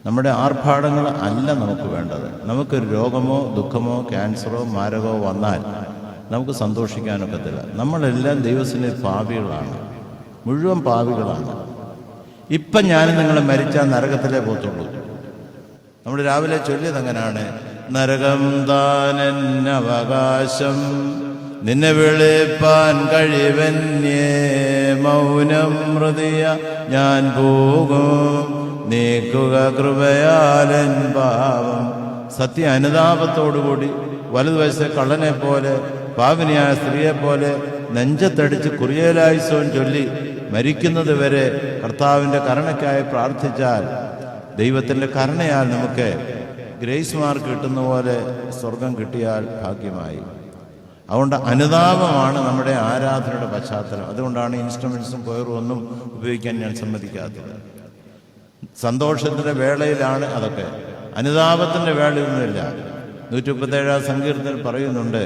നമ്മുടെ ആർഭാടങ്ങൾ അല്ല നമുക്ക് വേണ്ടത്. നമുക്കൊരു രോഗമോ ദുഃഖമോ ക്യാൻസറോ മാരകമോ വന്നാൽ നമുക്ക് സന്തോഷിക്കാനൊക്കത്തില്ല. നമ്മളെല്ലാം ദൈവത്തിന് പാപികളാണ്, മുഴുവൻ പാപികളാണ്. ഇപ്പം ഞാനും നിങ്ങൾ മരിച്ചാൽ നരകത്തിലേ പോത്തുള്ളൂ. നമ്മൾ രാവിലെ ചൊല്ലിയത് അങ്ങനെയാണ്, നരകം താനെന്നവകാശം നിന്നെ വിളിപ്പാൻ കഴിവന്യേ മൗനം ഹൃദയ ഞാൻ പോകും നീക്കുക കൃപയാലൻ പാവം. സത്യ അനുതാപത്തോടുകൂടി വലതുവശത്തെ കള്ളനെ പോലെ പാപിനിയായ സ്ത്രീയെപ്പോലെ നെഞ്ചത്തടിച്ച് കുറിയേലായുസവും ചൊല്ലി മരിക്കുന്നത് വരെ കർത്താവിൻ്റെ കരുണയ്ക്കായി പ്രാർത്ഥിച്ചാൽ ദൈവത്തിൻ്റെ കരുണയാൽ നമുക്ക് ഗ്രേസ് മാർക്ക് കിട്ടുന്ന പോലെ സ്വർഗം കിട്ടിയാൽ ഭാഗ്യമായി. അതുകൊണ്ട് അനുതാപമാണ് നമ്മുടെ ആരാധനയുടെ പശ്ചാത്തലം. അതുകൊണ്ടാണ് ഇൻസ്ട്രുമെൻസും കൊയറും ഒന്നും ഉപയോഗിക്കാൻ ഞാൻ സമ്മതിക്കാത്തത്. സന്തോഷത്തിൻ്റെ വേളയിലാണ് അതൊക്കെ, അനുതാപത്തിൻ്റെ വേളയൊന്നുമില്ല. 137 സങ്കീർത്തനത്തിൽ പറയുന്നുണ്ട്,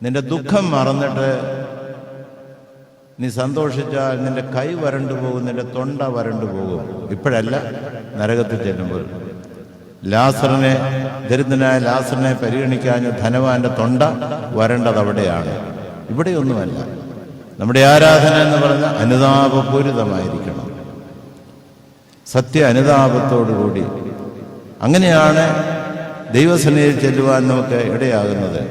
നിന്റെ ദുഃഖം മറന്നിട്ട് നീ സന്തോഷിച്ചാൽ നിന്റെ കൈ വരണ്ടു പോകും, നിന്റെ തൊണ്ട വരണ്ടു പോകും. ഇപ്പോഴല്ല, നരകത്തിൽ ചെല്ലുമ്പോൾ. ലാസറിനെ, ദരിദ്രനായ ലാസറിനെ പരിഗണിക്കാഞ്ഞ ധനവാന്റെ തൊണ്ട വരേണ്ടത് അവിടെയാണ്, ഇവിടെയൊന്നുമല്ല. നമ്മുടെ ആരാധന എന്ന് പറഞ്ഞാൽ അനുതാപപൂരിതമായിരിക്കണം, സത്യ അനുതാപത്തോടുകൂടി. അങ്ങനെയാണ് ദൈവസന്നിധിയിൽ ചെല്ലുവാൻ നമുക്ക് ഇടയാകുന്നത്.